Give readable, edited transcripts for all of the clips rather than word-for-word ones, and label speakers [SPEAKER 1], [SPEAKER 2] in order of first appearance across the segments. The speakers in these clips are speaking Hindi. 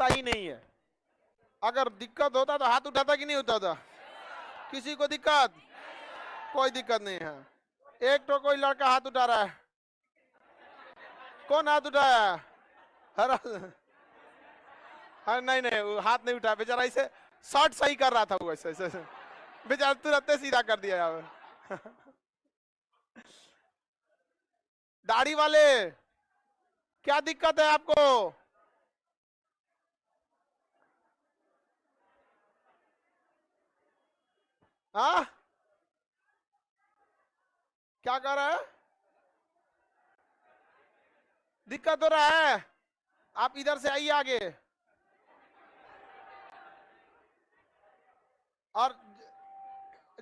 [SPEAKER 1] होता ही नहीं है। अगर दिक्कत होता तो हाथ उठाता कि नहीं उठाता? किसी को दिक्कत? कोई दिक्कत नहीं है। एक तो कोई लड़का हाथ उठा रहा है, कौन हाथ उठाया? हर नहीं नहीं, वो हाथ नहीं उठाया बेचारा, इसे शर्ट सही कर रहा था वो, ऐसे ऐसे बेचारा तुरंत सीधा कर दिया यार। दाढ़ी वाले, क्या दिक्कत है आपको? हाँ, क्या कर रहा है? दिक्कत हो रहा है? आप इधर से आइए आगे, और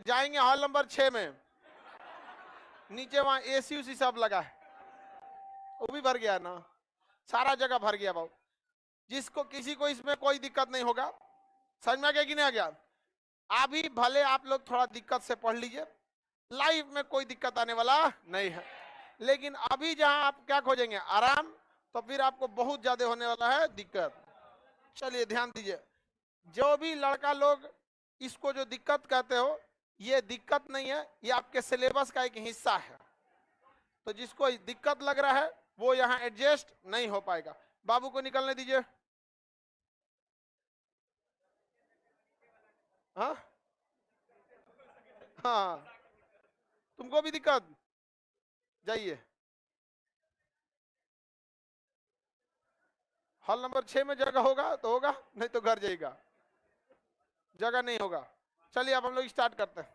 [SPEAKER 1] जाएंगे हॉल नंबर 6 में। नीचे वहां एसी उसी सब लगा है, वो भी भर गया ना, सारा जगह भर गया बाबू। जिसको किसी को इसमें कोई दिक्कत नहीं होगा। समझ में आ गया कि नहीं आ गया? अभी भले आप लोग थोड़ा दिक्कत से पढ़ लीजिए, लाइफ में कोई दिक्कत आने वाला नहीं है। लेकिन अभी जहां आप क्या खोजेंगे? आराम, तो फिर आपको बहुत ज्यादा होने वाला है दिक्कत। चलिए ध्यान दीजिए, जो भी लड़का लोग इसको जो दिक्कत कहते हो, ये दिक्कत नहीं है, ये आपके सिलेबस का एक हिस्सा है। तो जिसको दिक्कत लग रहा है वो यहाँ एडजस्ट नहीं हो पाएगा। बाबू को निकलने दीजिए। हाँ हाँ, तुमको भी दिक्कत? जाइए, हॉल नंबर 6 में जगह होगा तो होगा, नहीं तो घर जाएगा, जगह नहीं होगा। चलिए अब हम लोग स्टार्ट करते हैं।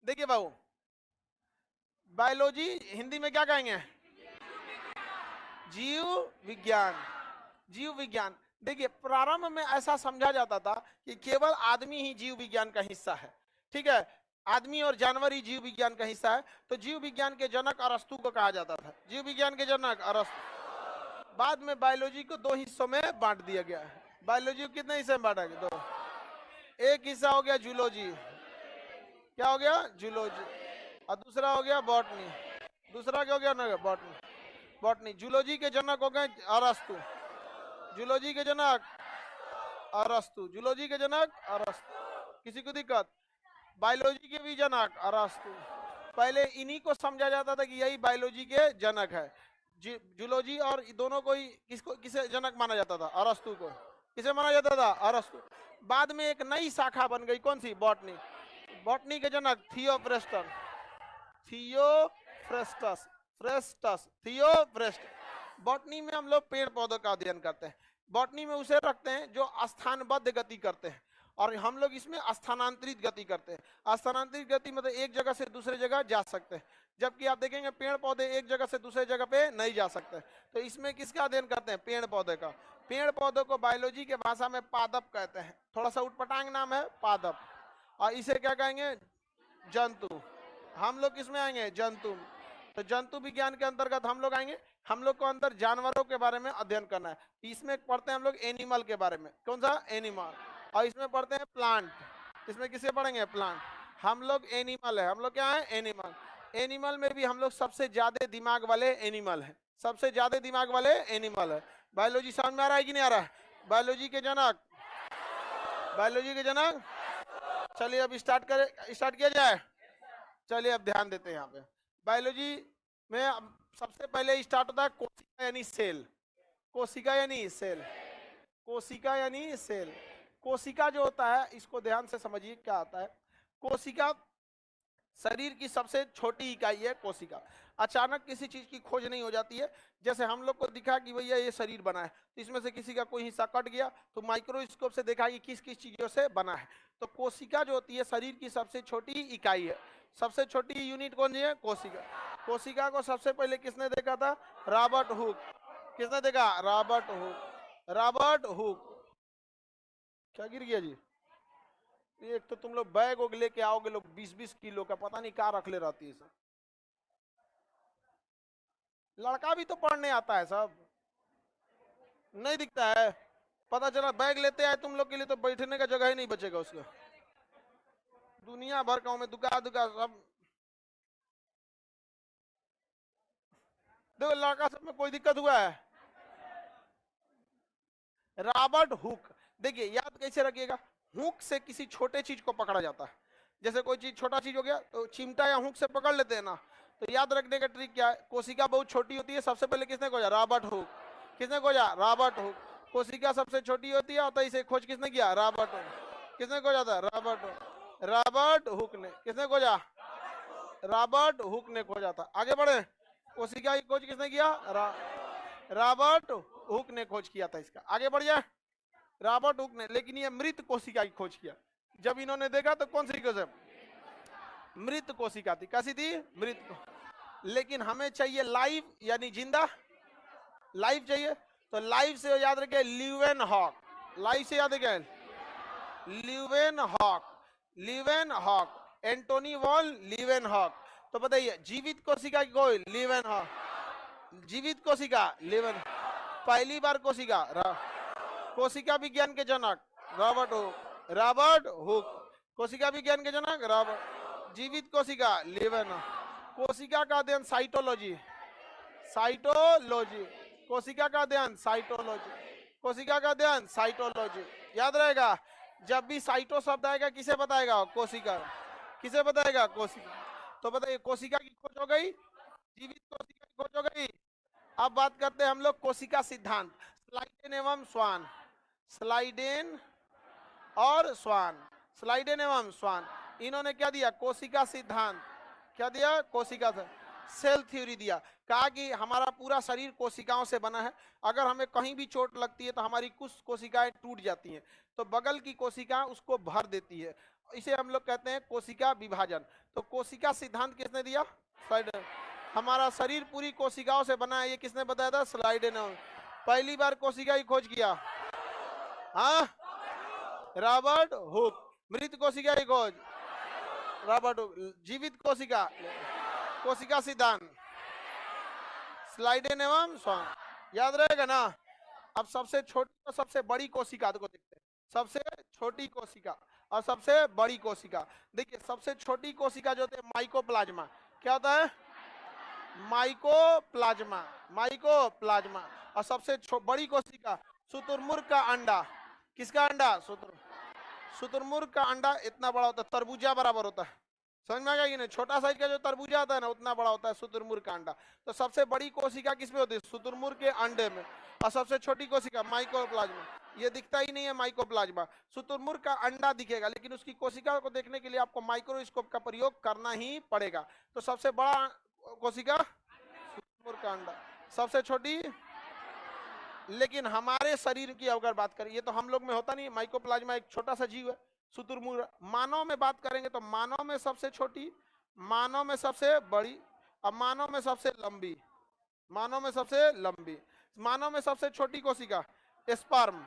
[SPEAKER 1] देखिए बाबू, बायोलॉजी हिंदी में क्या कहेंगे? जीव विज्ञान। जीव विज्ञान, देखिए प्रारंभ में ऐसा समझा जाता था कि केवल आदमी ही जीव विज्ञान का हिस्सा है। ठीक है, आदमी और जानवर ही जीव विज्ञान का हिस्सा है। तो जीव विज्ञान के जनक अरस्तु को कहा जाता था। जीव विज्ञान के जनक अरस्तु। बाद में बायोलॉजी को दो हिस्सों में बांट दिया गया है। बायोलॉजी को कितने हिस्से में बांटा गया? दो। एक हिस्सा हो गया जूलॉजी, क्या हो गया? जूलॉजी। और दूसरा हो गया बॉटनी। दूसरा क्या हो गया ना? बॉटनी। बॉटनी। जूलॉजी के जनक हो गए अरस्तु। जूलॉजी के जनक अरस्तु। जूलॉजी के जनक अरस्तु। किसी को दिक्कत? बायोलॉजी के भी जनक अरस्तु। पहले इन्हीं को समझा जाता था कि यही बायोलॉजी के जनक है। जूलॉजी और दोनों को ही किसको किसे जनक माना जाता था? अरस्तु को। किसे माना जाता था? अरस्तु। बाद में एक नई शाखा बन गई, कौन सी? बॉटनी। बॉटनी के जनक थियोफ्रेस्टस। थियोफ्रेस्टस, फ्रेस्टस, थियोफ्रेस्टस। बॉटनी में हम लोग पेड़ पौधों का अध्ययन करते हैं। बॉटनी में उसे रखते हैं जो स्थानबद्ध गति करते हैं, और हम लोग इसमें स्थानांतरित गति करते हैं। स्थानांतरित गति मतलब एक जगह से दूसरे जगह जा सकते हैं, जबकि आप देखेंगे पेड़ पौधे एक जगह से दूसरे जगह पे नहीं जा सकते। तो इसमें किसका अध्ययन करते हैं? पेड़ पौधे का। पेड़ पौधों को बायोलॉजी के भाषा में पादप कहते हैं। थोड़ा सा उटपटांग नाम है, पादप। और इसे क्या कहेंगे? जंतु। हम लोग किसमें आएंगे? जंतु। तो जंतु विज्ञान के अंतर्गत हम लोग आएंगे। हम लोग को अंदर जानवरों के बारे में अध्ययन करना है। इसमें पढ़ते हैं हम लोग एनिमल के बारे में। कौन सा? एनिमल। और इसमें पढ़ते हैं प्लांट। इसमें किसे पढ़ेंगे? प्लांट। हम लोग एनिमल है। हम लोग क्या है? एनिमल। एनिमल में भी हम लोग सबसे ज्यादा दिमाग वाले एनिमल है। सबसे ज्यादा दिमाग वाले एनिमल है। बायोलॉजी समझ में आ रहा है कि नहीं आ रहा है? बायोलॉजी के जनक, बायोलॉजी के जनक। चलिए अब स्टार्ट किया जाए। चलिए अब ध्यान देते हैं यहाँ पे। बायोलॉजी में सबसे पहले स्टार्ट होता है कोशिका यानी सेल। कोशिका यानी सेल। कोशिका यानी सेल। कोशिका जो होता है, इसको ध्यान से समझिए क्या होता है। कोशिका शरीर की सबसे छोटी इकाई है। कोशिका अचानक किसी चीज की खोज नहीं हो जाती है। जैसे हम लोग को दिखा कि भैया ये शरीर बना है, तो इसमें से किसी का कोई हिस्सा कट गया तो माइक्रोस्कोप से देखा कि किस किस चीजों से बना है। तो कोशिका जो होती है शरीर की सबसे छोटी इकाई है। सबसे छोटी यूनिट कौन सी है? कोशिका। कोशिका को सबसे पहले किसने देखा था? Robert Hooke. किसने देखा? Robert Hooke. Robert Hooke. क्या गिर गया जी? एक तो तुम लोग बैग वोग लेके आओगे लोग 20-20 किलो का, पता नहीं कहाँ रख ले रहती है सब। लड़का भी तो पढ़ने आता है सब, नहीं दिखता है? पता चला बैग लेते आए तुम लोग के लिए तो बैठने का जगह ही नहीं बचेगा उसका। दुनिया भर का में दुका दुका सब। देखो लड़का सब में कोई दिक्कत हुआ है? Robert Hooke. देखिए याद कैसे रखिएगा, हुक से किसी छोटे चीज को पकड़ा जाता है। जैसे कोई चीज छोटा चीज हो गया तो चिमटा या हुक से पकड़ लेते हैं ना। तो याद रखने का ट्रिक क्या है, कोशिका बहुत छोटी होती है, सबसे पहले किसने खोजा, रॉबर्ट हुक। किसने खोजा, रॉबर्ट हुक। कोशिका सबसे छोटी होती है, तो इसे खोज किसने किया, रॉबर्ट हुक। किसने खोजा था, रॉबर्ट हुक। रॉबर्ट हुक ने, किसने खोजा, रॉबर्ट हुक ने खोजा था। आगे बढ़े, कोशिका की खोज किसने किया, रॉबर्ट हुक ने खोज किया था इसका। आगे बढ़ जाए, रॉबर्ट हुक ने, लेकिन ये मृत कोशिका की खोज किया। जब इन्होंने देखा तो कौन सी खोज, मृत कोशिका थी। कैसी थी, मृत। लेकिन हमें चाहिए लाइव यानी जिंदा, लाइव चाहिए। तो लाइव से याद रखे ल्यूवेन हॉक, लाइव से याद रखे Leeuwenhoek, Leeuwenhoek, Antonie van Leeuwenhoek. तो बताइए जीवित कोशिका की कोई, ल्यूवेन हॉक। जीवित कोशिका ल्यूवेन, पहली बार कोशिका, कोशिका विज्ञान के जनक रॉबर्ट हुक, रॉबर्ट हुक। कोशिका विज्ञान के जनक रॉबर्ट। जीवित कोशिका ल्यूवेन हॉक। कोशिका का अध्ययन साइटोलॉजी, साइटोलॉजी। कोशिका का अध्ययन साइटोलॉजी, कोशिका का अध्ययन साइटोलॉजी। याद रहेगा, जब भी साइटो शब्द आएगा किसे बताएगा, कोशिका। किसे बताएगा, कोशिका। तो बताइए कोशिका की खोज हो गई, जीवित कोशिका की खोज हो गई। अब बात करते हैं हम लोग कोशिका सिद्धांत, स्लाइडेन एवं स्वान, स्लाइडेन और स्वान, स्लाइडेन एवं स्वान। इन्होंने क्या दिया, कोशिका सिद्धांत। क्या दिया, कोशिका सेल थ्योरी दिया। कहा कि हमारा पूरा शरीर कोशिकाओं से बना है, अगर हमें कहीं भी चोट लगती है तो हमारी कुछ कोशिकाएं टूट जाती हैं, तो बगल की कोशिका उसको भर देती है, इसे हम लोग कहते हैं कोशिका विभाजन। तो कोशिका सिद्धांत किसने दिया, स्लाइडेन। हमारा शरीर पूरी कोशिकाओं से बना है, ये किसने बताया था, स्लाइडेन। पहली बार कोशिका की खोज किया, हाँ, रॉबर्ट हुक। मृत कोशिका की खोज, रॉबर्ट हुक। जीवित कोशिका, कोशिका सिद्धांत, स्लाइडेन एवं स्वान। याद रहेगा ना। अब सबसे छोटी और सबसे बड़ी कोशिका को देखते हैं, सबसे छोटी कोशिका और सबसे बड़ी कोशिका। देखिए सबसे छोटी कोशिका जो होती है माइकोप्लाज्मा, क्या होता है, माइकोप्लाज्मा, माइकोप्लाज्मा। और सबसे बड़ी कोशिका शुतुरमुर्ग का अंडा। किसका अंडा, शुतुरमुर्ग का अंडा इतना बड़ा होता है, तरबूजा बराबर होता है। समझ में आ गया कि नहीं, छोटा साइज का जो तरबूजा आता है ना उतना बड़ा होता है शुतुरमुर्ग का अंडा। तो सबसे बड़ी कोशिका किसमें होती है, शुतुरमुर्ग के अंडे में। और सबसे छोटी कोशिका माइकोप्लाज्मा, ये दिखता ही नहीं है माइकोप्लाज्मा। शुतुरमुर्ग का अंडा दिखेगा, लेकिन उसकी कोशिका को देखने के लिए आपको माइक्रोस्कोप का प्रयोग करना ही पड़ेगा। तो सबसे बड़ा कोशिका शुतुरमुर्ग का अंडा, सबसे छोटी। लेकिन हमारे शरीर की अगर बात करें, ये तो हम लोग में होता नहीं, माइकोप्लाज्मा एक छोटा सा जीव है, शुतुरमुर्ग। मानव में बात करेंगे तो मानव में सबसे छोटी, मानव में सबसे बड़ी, और मानव में सबसे लंबी, मानव में सबसे लंबी। मानव में सबसे छोटी कोशिका स्पर्म,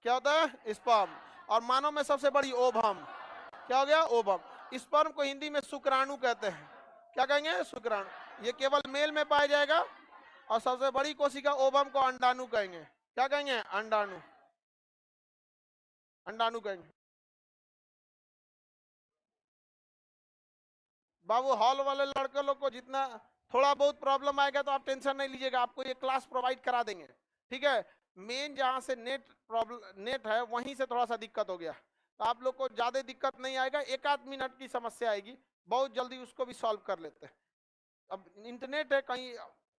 [SPEAKER 1] क्या होता है, स्पर्म। और मानव में सबसे बड़ी ओवम, क्या हो गया, ओवम। स्पर्म को हिंदी में शुक्राणु कहते हैं। क्या कहेंगे, शुक्राणु। ये केवल मेल में पाया जाएगा। और सबसे बड़ी कोशिका ओवम को अंडाणु कहेंगे। क्या कहेंगे, अंडाणु, अंडाणु कहेंगे। बाबू हॉल वाले लड़के लोग को जितना थोड़ा बहुत प्रॉब्लम आएगा तो आप टेंशन नहीं लीजिएगा, आपको ये क्लास प्रोवाइड करा देंगे, ठीक है। मेन जहां से नेट प्रॉब्लम, नेट है वहीं से थोड़ा सा दिक्कत हो गया, तो आप लोग को ज्यादा दिक्कत नहीं आएगा, एक आध मिनट की समस्या आएगी, बहुत जल्दी उसको भी सॉल्व कर लेते हैं। अब इंटरनेट है, कहीं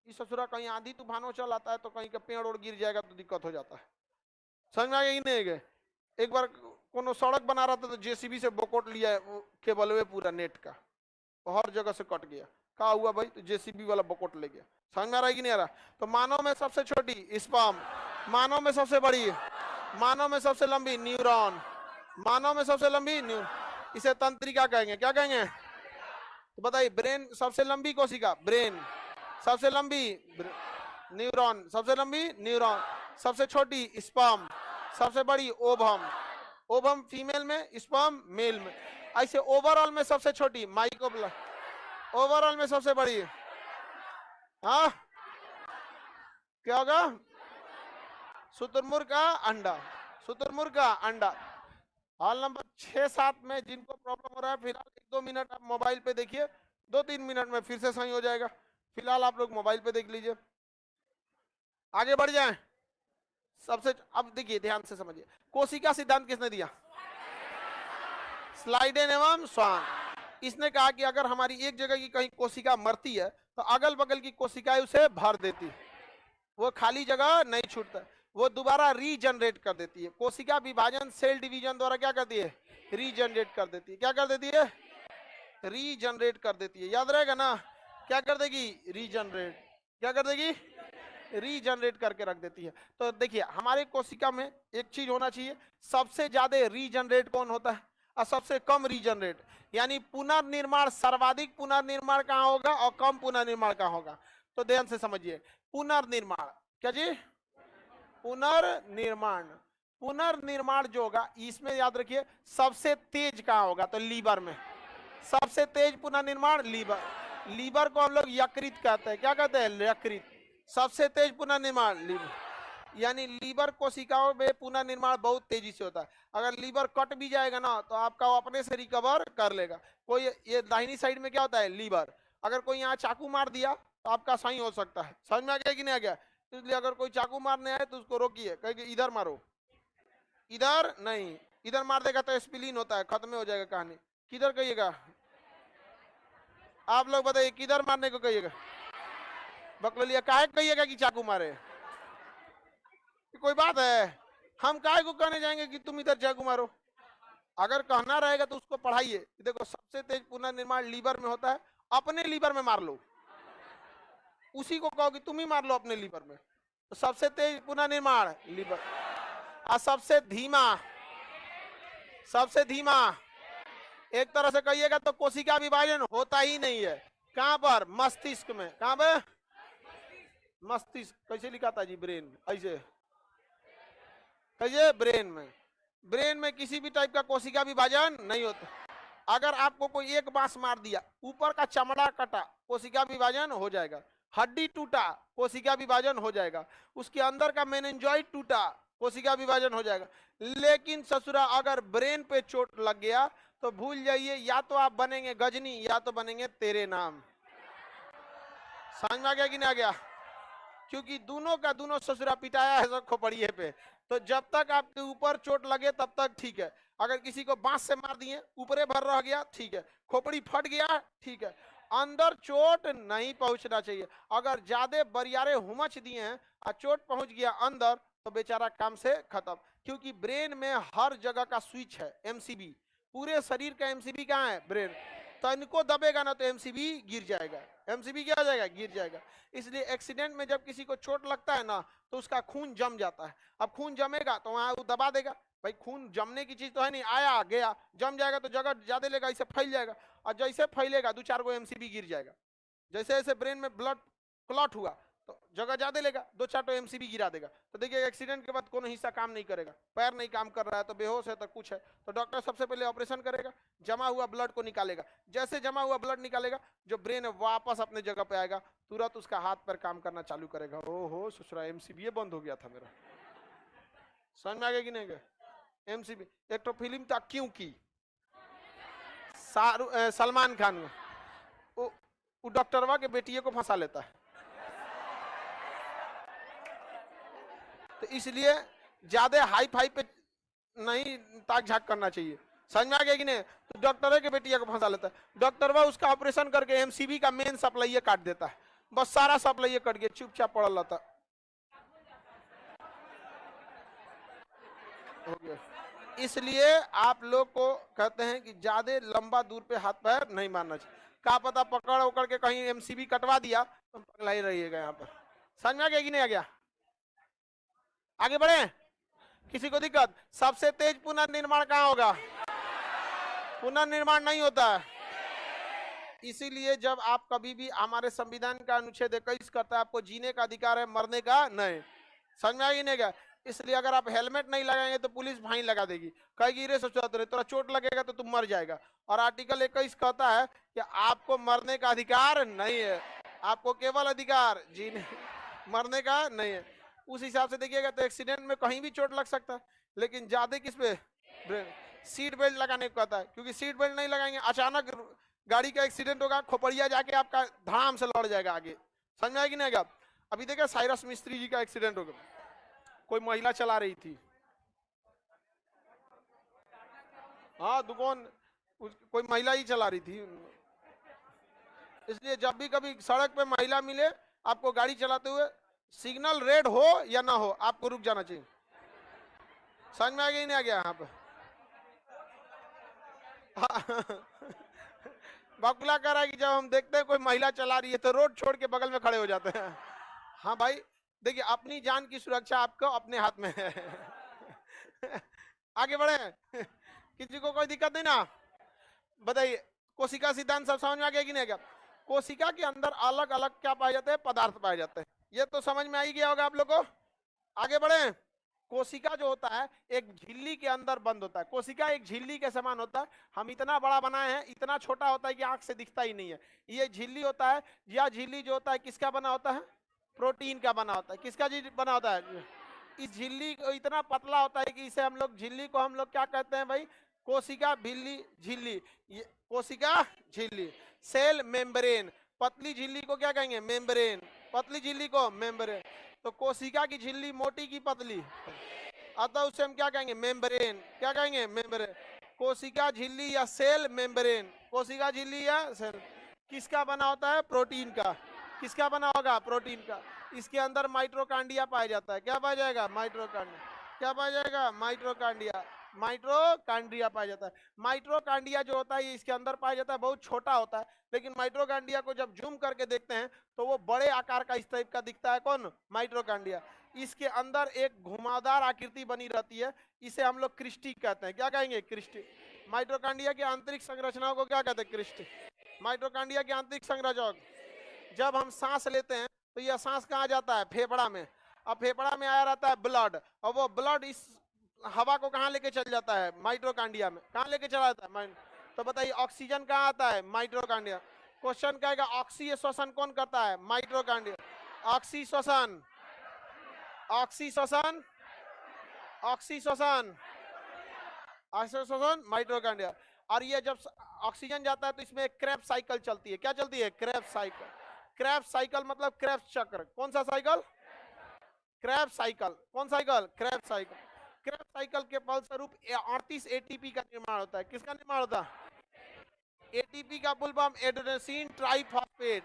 [SPEAKER 1] इस ससुरा कहीं आंधी तूफानों चल आता है तो कहीं का पेड़ और गिर जाएगा तो दिक्कत हो जाता है। समझ में आ गया कि नहीं गए। एक बार कोनो सड़क बना रहा था तो जेसीबी से बोकोट लिया केबलवे पूरा नेट का, हर जगह से कट गया। कहा हुआ भाई, तो जेसीबी वाला बकोट ले गया। समझ में आ रहा है कि नहीं आ रहा। तो मानव में सबसे छोटी स्पर्म, मानव में सबसे बड़ी, मानव में सबसे लंबी न्यूरॉन, मानव में सबसे लंबी न्यूरॉन, इसे तंत्रिका कहेंगे। क्या कहेंगे, तो बताइए। ब्रेन सबसे लंबी कोशिका ब्रेन, सबसे लंबी न्यूरॉन, सबसे लंबी न्यूरॉन, सबसे छोटी स्पर्म, सबसे बड़ी ओवम, ओवम फीमेल में, स्पर्म मेल में। ऐसे ओवरऑल में सबसे छोटी माइकोप्ला, ओवरऑल में सबसे बड़ी, हाँ क्या होगा, शुतुरमुर्ग का अंडा, शुतुरमुर्ग का अंडा। हॉल नंबर 6-7 में जिनको प्रॉब्लम हो रहा है, फिलहाल 1-2 मिनट आप मोबाइल पे देखिए, 2-3 मिनट में फिर से सही हो जाएगा। फिलहाल आप लोग मोबाइल पे देख लीजिए, आगे बढ़ जाएं। सबसे, अब देखिए ध्यान से समझिए, कोशिका सिद्धांत किसने दिया? स्लाइडेन एवं स्वान। इसने कहा कि अगर हमारी एक जगह की कहीं कोशिका मरती है तो अगल बगल की कोशिकाएं उसे भर देती है, वो खाली जगह नहीं छूटता, वो दोबारा रीजनरेट कर देती है। कोशिका विभाजन सेल डिवीजन द्वारा क्या करती है? रीजनरेट कर देती है। क्या कर देती है? रीजनरेट कर देती है। याद रहेगा ना, क्या कर देगी? रीजनरेट। क्या कर देगी? रीजनरेट करके रख देती है। तो देखिए हमारे कोशिका में एक चीज होना चाहिए, सबसे ज्यादा रीजनरेट कौन होता है और सबसे कम रीजनरेट, यानी पुनर्निर्माण, सर्वाधिक पुनर्निर्माण कहाँ होगा और कम पुनर्निर्माण कहाँ होगा। तो ध्यान से समझिए, पुनर्निर्माण, क्या जी? पुनर्निर्माण। पुनर्निर्माण जो होगा इसमें याद रखिए सबसे तेज कहाँ होगा? तो लीवर में। सबसे तेज पुनर्निर्माण लीवर। लीवर को हम लोग यकृत कहते हैं। क्या कहते हैं? यकृत। सबसे तेज पुनर्निर्माण लीवर, यानी लीवर कोशिकाओं में पुनर्निर्माण बहुत तेजी से होता है। अगर लीवर कट भी जाएगा ना तो आपका वो अपने से रिकवर कर लेगा। कोई ये दाहिनी साइड में क्या होता है? लीवर। अगर कोई यहाँ चाकू मार दिया तो आपका सही हो सकता है। समझ में आ गया कि नहीं आ गया? इसलिए अगर कोई चाकू मारने आए तो उसको रोकिए, कहे कि इधर मारो, इधर नहीं, इधर मार देगा तो स्प्लीन होता है, खत्म हो जाएगा कहानी। किधर कहिएगा? आप लोग बताइए किधर मारने को कहिएगा? बकलोलिया काहे कहिएगा कि चाकू मारे? कोई बात है? हम काहे को कहने जाएंगे कि तुम इधर चाकू मारो? अगर कहना रहेगा तो उसको पढ़ाइए। देखो सबसे तेज पुनर्निर्माण लीवर में होता है, अपने लीवर में मार लो, उसी को कहो कि तुम ही मार लो अपने लीवर में। तो सबसे तेज पुनर्निर्माण लीवर। और सबसे धीमा, सबसे धीमा एक तरह से कहिएगा तो कोशिका विभाजन होता ही नहीं है। कहां पर? मस्तिष्क में। कहां पे? मस्तिष्क। कैसे लिखा था जी? ब्रेन। ऐसे कहिए, ब्रेन में। ब्रेन में किसी भी टाइप का कोशिका विभाजन नहीं होता। अगर आपको कोई एक बांस मार दिया, ऊपर का चमड़ा कटा, कोशिका विभाजन हो जाएगा। हड्डी टूटा, कोशिका विभाजन हो जाएगा। उसके अंदर का मेनिंजॉइड टूटा, कोशिका विभाजन हो जाएगा। लेकिन ससुरा अगर ब्रेन पे चोट लग गया तो भूल जाइए, या तो आप बनेंगे गजनी या तो बनेंगे तेरे नाम। समझ में आ गया कि नहीं आ गया? क्योंकि दोनों का दोनों ससुरा पिटाया है खोपड़िए पे। तो जब तक आपके ऊपर चोट लगे तब तक ठीक है। अगर किसी को बांस से मार दिए, ऊपरे भर रह गया, ठीक है। खोपड़ी फट गया, ठीक है। अंदर चोट नहीं पहुंचना चाहिए। अगर ज्यादा बरियारे हुमच दिए हैं और चोट पहुंच गया अंदर तो बेचारा काम से खत्म। क्योंकि ब्रेन में हर जगह का स्विच है, एमसीबी। पूरे शरीर का एमसीबी कहाँ है? ब्रेन। तो इनको दबेगा ना तो एमसीबी गिर जाएगा। एमसीबी क्या हो जाएगा? गिर जाएगा। इसलिए एक्सीडेंट में जब किसी को चोट लगता है ना तो उसका खून जम जाता है। अब खून जमेगा तो वहां वो दबा देगा। भाई खून जमने की चीज तो है नहीं, आया गया, जम जाएगा तो जगह ज्यादा लेगा, इसे फैल जाएगा। और जैसे फैलेगा 2-4 गो एमसीबी गिर जाएगा। जैसे जैसे ब्रेन में ब्लड क्लॉट हुआ तो जगह ज्यादा लेगा, 2-4 तो एमसीबी गिरा देगा। तो देखिए एक्सीडेंट के बाद कोनो हिस्सा काम नहीं करेगा, पैर नहीं काम कर रहा है तो बेहोश है तो कुछ है, तो डॉक्टर सबसे पहले ऑपरेशन करेगा, जमा हुआ ब्लड को निकालेगा। जैसे जमा हुआ ब्लड निकालेगा, जो ब्रेन है वापस अपने जगह पे आएगा, तुरंत उसका हाथ पैर काम करना चालू करेगा। ओहो ससुरा, एमसीबी बंद हो गया था मेरा। समझ में आ गया कि नहीं? एमसीबी एक तो फिल्म था क्योंकि सलमान खान में वो डॉक्टरवा के बेटिए को फंसा लेता है। तो इसलिए ज्यादा हाई फाई पे नहीं ताक झाक करना चाहिए। समझ में आ गया कि नहीं? तो डॉक्टर के बेटिया को फंसा लेता है। डॉक्टरवा उसका ऑपरेशन करके एमसीबी का मेन सप्लाई काट देता है, बस सारा सप्लाई कट गया, चुपचाप पड़ा रहता हो गया। इसलिए आप लोग को कहते हैं कि ज्यादा लंबा दूर पे हाथ पैर नहीं मारना चाहिए। क्या पता पकड़ उकड़ के कहीं एमसीबी कटवा दिया तो पगला ही रहिएगा यहाँ पर। समझ में आ गया कि नहीं आ गया? आगे बढ़े? किसी को दिक्कत? सबसे तेज पुनर्निर्माण कहाँ होगा? पुनर्निर्माण नहीं होता है। इसीलिए जब आप कभी भी, हमारे संविधान का अनुच्छेद 21 करता है आपको जीने का अधिकार है, मरने का नहीं। समझ में आ गया नहीं गया? इसलिए अगर आप हेलमेट नहीं लगाएंगे तो पुलिस फाइन लगा देगी, कहेगी रे सोचा तेरा चोट लगेगा तो तुम मर जाएगा। और आर्टिकल 21 कहता है कि आपको मरने का अधिकार नहीं है, आपको केवल अधिकार जीने, मरने का नहीं है। उस हिसाब से देखिएगा तो एक्सीडेंट में कहीं भी चोट लग सकता है, लेकिन ज्यादा किस पे? ब्रेन। सीट बेल्ट लगाने को कहता है, क्योंकि सीट बेल्ट नहीं लगाएंगे अचानक गाड़ी का एक्सीडेंट होगा, खोपड़िया जाके आपका धड़ाम से लड़ जाएगा आगे। समझ में आएगी नहीं? अभी देखिए साइरस मिस्त्री जी का एक्सीडेंट हो गया, कोई महिला चला रही थी। हाँ दुकान कोई महिला ही चला रही थी। इसलिए जब भी कभी सड़क पे महिला मिले, आपको गाड़ी चलाते हुए, सिग्नल रेड हो या ना हो, आपको रुक जाना चाहिए। समझ में आ गया नहीं आ गया यहाँ पे? बाकुला कह रहा है कि जब हम देखते हैं कोई महिला चला रही है तो रोड छोड़ के बगल में खड़े हो जाते हैं। हाँ भाई देखिए, अपनी जान की सुरक्षा आपको अपने हाथ में है। आगे बढ़े, किसी को कोई दिक्कत नहीं ना? बताइए, कोशिका सिद्धांत सब समझ में आ गया कि नहीं आ गया? कोशिका के अंदर अलग अलग क्या पाए जाते हैं? पदार्थ पाए जाते हैं। ये तो समझ में आ ही गया होगा आप लोग को। आगे बढ़े, कोशिका जो होता है एक झिल्ली के अंदर बंद होता है। कोशिका एक झिल्ली के समान होता है। हम इतना बड़ा बनाए हैं, इतना छोटा होता है कि आंख से दिखता ही नहीं है। ये झिल्ली होता है। यह झिल्ली जो होता है किसका बना होता है? प्रोटीन का बना होता है। किसका बना होता है? इस झिल्ली को इतना पतला होता है कि इसे हम लोग, झिल्ली को हम लोग क्या कहते हैं भाई? कोशिका भिल्ली झिल्ली। कोशिका झिल्ली, सेल मेम्ब्रेन। पतली झिल्ली को क्या कहेंगे? मेम्ब्रेन। पतली झिल्ली को मेम्ब्रेन। तो कोशिका की झिल्ली मोटी की पतली, अतः उसे हम क्या कहेंगे? मेम्ब्रेन। क्या कहेंगे? मेम्ब्रेन। कोशिका झिल्ली या सेल मेम्ब्रेन। कोशिका झिल्ली या सेल किसका बना होता है? प्रोटीन का। किसका बना होगा? प्रोटीन का। इसके अंदर माइटोकांड्रिया पाया जाता है। क्या पाया जाएगा? माइटोकांड्रिया। क्या पाया जाएगा? माइटोकांड्रिया। माइटोकांड्रिया पाया जाता है। माइटोकांड्रिया जो होता है इसके अंदर पाया जाता है, बहुत छोटा होता है, लेकिन माइटोकांड्रिया को जब जूम करके देखते हैं तो वो बड़े आकार का इस टाइप का दिखता है। कौन? माइटोकांड्रिया। इसके अंदर एक घुमावदार आकृति बनी रहती है, इसे हम लोग क्रिस्टी कहते हैं। क्या कहेंगे? क्रिस्टी। माइटोकांड्रिया की आंतरिक संरचनाओं को क्या कहते हैं? क्रिस्टी। माइटोकांड्रिया की आंतरिक संरचना, जब हम सांस लेते हैं तो यह सांस कहाँ जाता है? फेफड़ा में। अब फेफड़ा में आया रहता है ब्लड, और वो ब्लड इस हवा को कहाँ लेके चल जाता है? माइटोकांड्रिया में। कहाँ लेके चला जाता है? तो बताइए ऑक्सीजन कहाँ आता है? माइटोकांड्रिया। क्वेश्चन कहेगा ऑक्सीय श्वसन कौन करता है? माइटोकांड्रिया। ऑक्सी श्वसन, ऑक्सी श्वसन, ऑक्सी श्वसन, ऑक्सी श्वसन माइटोकांड्रिया। और ये जब ऑक्सीजन जाता है तो इसमें क्रेब्स साइकिल चलती है। क्या चलती है? Krebs cycle. क्रेब्स साइकिल मतलब क्रेब्स चक्र। कौन सा साइकिल? Krebs cycle. कौन cycle? Krebs cycle. Krebs cycle के फलस्वरूप 38 एटीपी का निर्माण होता है। किसका निर्माण होता है? एटीपी का full form adenosine triphosphate.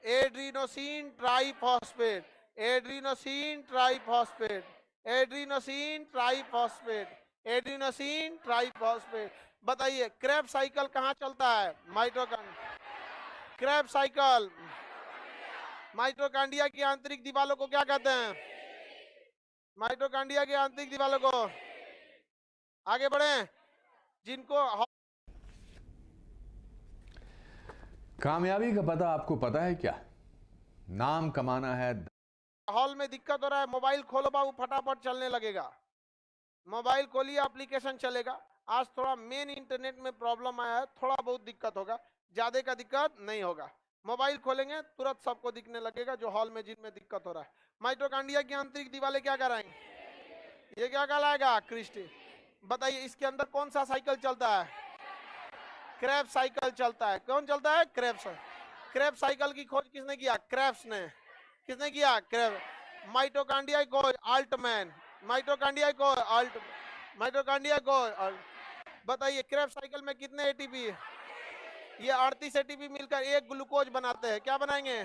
[SPEAKER 1] Adenosine triphosphate. Adenosine triphosphate. Adenosine triphosphate. Adenosine triphosphate. बताइए क्रेब्स साइकिल कहाँ चलता है? माइटोकांड्रिया। Krebs cycle. माइटोकांड्रिया की आंतरिक दीवारों को क्या कहते हैं? माइटोकांड्रिया की आंतरिक दीवारों को। आगे बढ़े, जिनको
[SPEAKER 2] कामयाबी का पता आपको पता है क्या? नाम कमाना है।
[SPEAKER 1] हॉल में दिक्कत हो रहा है, मोबाइल खोलो बाबू, फटाफट चलने लगेगा। मोबाइल खोलिए, एप्लीकेशन चलेगा। आज थोड़ा मेन इंटरनेट में प्रॉब्लम आया है, थोड़ा बहुत दिक्कत होगा, ज्यादा का दिक्कत नहीं होगा। मोबाइल खोलेंगे तुरंत सबको दिखने लगेगा जो हॉल में जिनमें दिक्कत हो रहा है। माइटोकांड्रिया की आंतरिक दीवारें क्या कराएंगे? ये क्या कहलाएगा? क्रिस्टी। बताइए इसके अंदर कौन सा साइकिल चलता है? क्रेब्स साइकिल चलता है। कौन चलता है? क्रेब्स। क्रेब्स साइकिल की खोज किसने किया? क्रेब्स ने। किसने किया? क्रेब्स। माइटोकांड्रिया को अल्टमैन। माइटोकांड्रिया को माइटोकांड्रिया को बताइए क्रेब्स साइकिल में कितने एटीपी? ये 38 एटीपी मिलकर एक ग्लूकोज बनाते हैं। क्या बनाएंगे?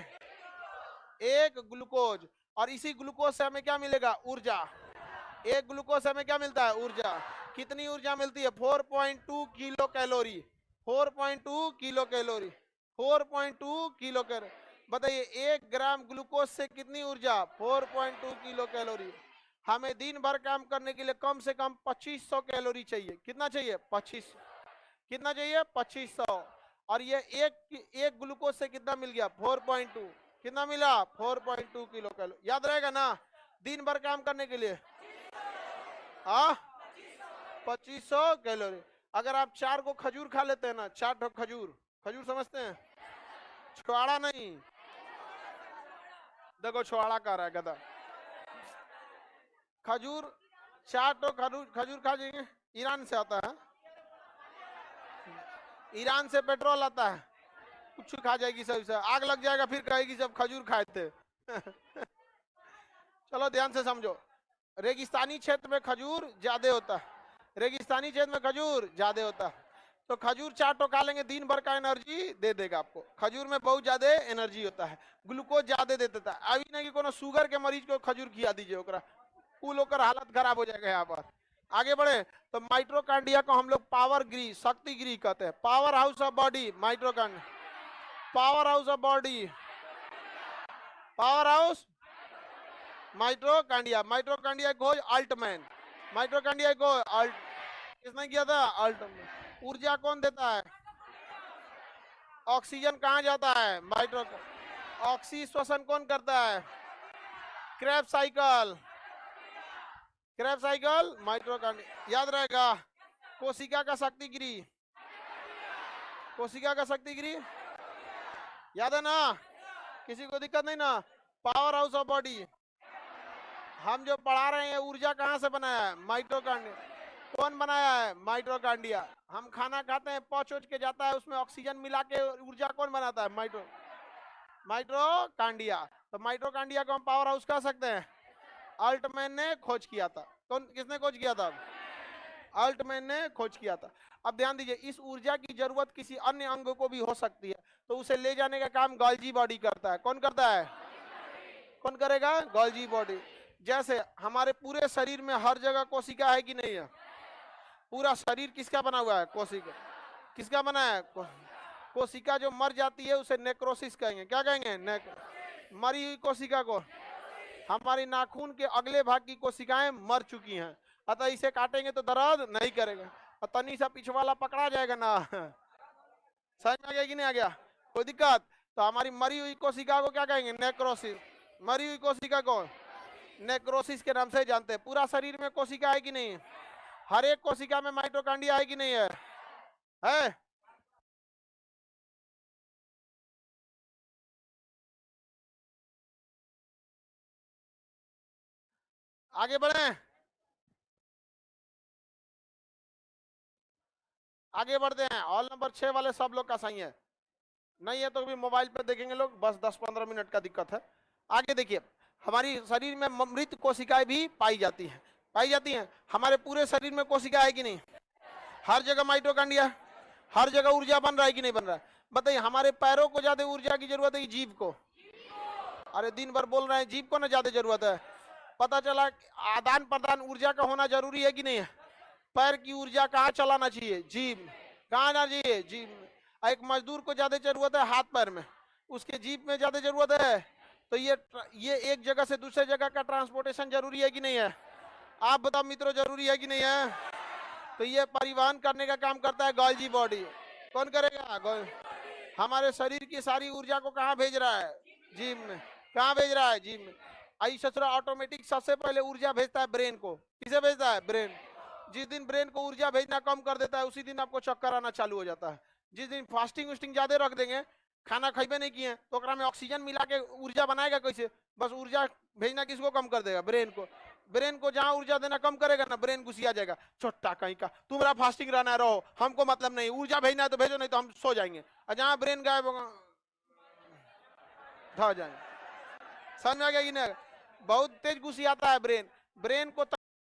[SPEAKER 1] एक ग्लूकोज। और इसी ग्लूकोज से हमें क्या मिलेगा? ऊर्जा। एक ग्लूकोज से हमें क्या मिलता है? ऊर्जा। कितनी ऊर्जा मिलती है? 4.2 kilo calorie. 4.2 kilo calorie. 4.2 kilo calorie. बताइए 1 ग्राम ग्लूकोज से कितनी ऊर्जा? 4.2 किलो कैलोरी। हमें दिन भर काम करने के लिए कम से कम 2500 कैलोरी चाहिए। कितना चाहिए? 2500। कितना चाहिए? 2500। और ये एक ग्लूकोज से कितना मिल गया? 4.2। कितना मिला? 4.2 किलो कैलोरी। याद रहेगा ना दिन भर काम करने के लिए? हाँ 2500 कैलोरी। अगर आप 4 को खजूर खा लेते हैं ना, 4 ठो खजूर, खजूर समझते हैं? छुआड़ा नहीं, देखो छुआड़ा कह रहा है गधा। खजूर 4 ठो खजूर खा जाएंगे। ईरान से आता है, ईरान से पेट्रोल आता है, कुछ खा जाएगी सब से, आग लग जाएगा फिर कहेगी सब खजूर खाए थे। चलो ध्यान से समझो, रेगिस्तानी क्षेत्र में खजूर ज्यादा होता है, रेगिस्तानी क्षेत्र में खजूर ज्यादा होता है। तो खजूर 4 टो खा लेंगे, दिन भर का एनर्जी दे देगा आपको। खजूर में बहुत ज्यादा एनर्जी होता है, ग्लूकोज ज्यादा दे देता है। अभी नहीं कि कोनो शुगर के मरीज को खजूर खिला दीजिए, ओकरा कुल होकर हालत खराब हो जाएगा। यहाँ पर आगे बढ़े तो माइट्रोकांडिया को हम लोग पावर गृह, शक्ति गृह कहते हैं। Power house of body, mitochondria, power house of body, power house mitochondria. Mitochondria खोज अल्टमैन, माइट्रोकांडिया को अल्ट, किसने किया था? अल्टमैन। ऊर्जा कौन देता है? ऑक्सीजन कहाँ जाता है? माइट्रो। ऑक्सी श्वसन कौन करता है? Krebs cycle, Krebs cycle mitochondria. याद रहेगा। कोशिका का शक्ति गृह, कोशिका का शक्ति गृह याद है ना? किसी को दिक्कत नहीं ना? पावर हाउस ऑफ बॉडी हम जो पढ़ा रहे हैं, ऊर्जा कहाँ से बनाया है? माइट्रोकांडिया। कौन बनाया है? माइट्रोकांडिया। हम खाना खाते हैं, पच के जाता है, उसमें ऑक्सीजन मिला के ऊर्जा कौन बनाता है? माइट्रोकांडिया। तो माइट्रोकांडिया को हम पावर हाउस कह सकते हैं। अल्टमैन ने खोज किया था। कौन, किसने खोज किया था? अल्टमैन ने खोज किया था। अब ध्यान दीजिए, इस ऊर्जा की जरूरत किसी अन्य अंग को भी हो सकती है, तो उसे ले जाने का काम गोल्जी बॉडी करता है। कौन करता है? कौन करेगा? Golgi body. जैसे हमारे पूरे शरीर में हर जगह कोशिका है कि नहीं है? पूरा शरीर किसका बना हुआ है? कोशिका। किसका बना है? कोशिका जो मर जाती है उसे नेक्रोसिस कहेंगे। क्या कहेंगे? मरी हुई कोशिका को। हमारी नाखून के अगले भाग की कोशिकाएं मर चुकी हैं, अतः इसे काटेंगे तो दर्द नहीं करेगा, और तनी सा पीछे वाला पकड़ा जाएगा ना। समझ में आ गया कि नहीं आ गया? कोई दिक्कत? तो हमारी मरी हुई कोशिका को क्या कहेंगे? नेक्रोसिस। मरी हुई कोशिका को नेक्रोसिस के नाम से जानते हैं। पूरा शरीर में कोशिका है कि नहीं? हर एक कोशिका में माइटोकांड्रिया है कि नहीं है? है? आगे बढ़े, आगे बढ़ते हैं। ऑल नंबर 6 वाले सब लोग का सही है, नहीं है तो भी मोबाइल पे देखेंगे लोग, बस 10-15 मिनट का दिक्कत है। आगे देखिए, हमारी शरीर में मृत कोशिकाएं भी पाई जाती हैं, पाई जाती हैं। हमारे पूरे शरीर में कोशिका है कि नहीं? हर जगह माइटोकांड्रिया, हर जगह ऊर्जा बन रहा है कि नहीं बन रहा है? बताइए, हमारे पैरों को ज्यादा ऊर्जा की जरूरत है कि जीभ को? अरे दिन भर बोल रहे हैं, जीभ को ना ज्यादा जरूरत है। पता चला आदान प्रदान ऊर्जा का होना जरूरी है कि नहीं है? पैर की ऊर्जा कहाँ चलाना चाहिए? जीभ। कहाँ जाना चाहिए? जीभ में। एक मजदूर को ज्यादा जरूरत है हाथ पैर में, उसके जीभ में ज्यादा जरूरत है। तो ये एक जगह से दूसरे जगह का ट्रांसपोर्टेशन जरूरी है कि नहीं है? आप बताओ मित्रों, जरूरी है कि नहीं है? तो ये परिवहन करने का काम करता है गोल्जी बॉडी। कौन करेगा? हमारे शरीर की सारी ऊर्जा को कहाँ भेज रहा है? जीभ में। कहाँ भेज रहा है? जीभ में। आई ससुरा ऑटोमेटिक सबसे पहले ऊर्जा भेजता है ब्रेन को। किसे भेजता है? ब्रेन। जिस दिन ब्रेन को ऊर्जा भेजना कम कर देता है, उसी दिन आपको चक्कर आना चालू हो जाता है। जिस दिन फास्टिंग उस्टिंग ज्यादा रख देंगे, खाना खाइबे नहीं किए, तो ओकरा में ऑक्सीजन मिला के ऊर्जा बनाएगा कैसे? बस ऊर्जा भेजना किसको कम कर देगा? ब्रेन को। ब्रेन को जहां ऊर्जा देना कम करेगा ना, ब्रेन घुसिया जाएगा। छोटा कहीं का, तुम्हारा फास्टिंग रहना रहो, हमको मतलब नहीं, ऊर्जा भेजना है तो भेजो, नहीं तो हम सो जाएंगे। और जहां ब्रेन गायब होगा ढह जाएंगे। समझ में आ गया कि नहीं? बहुत तेज घुसियाता है ब्रेन। ब्रेन को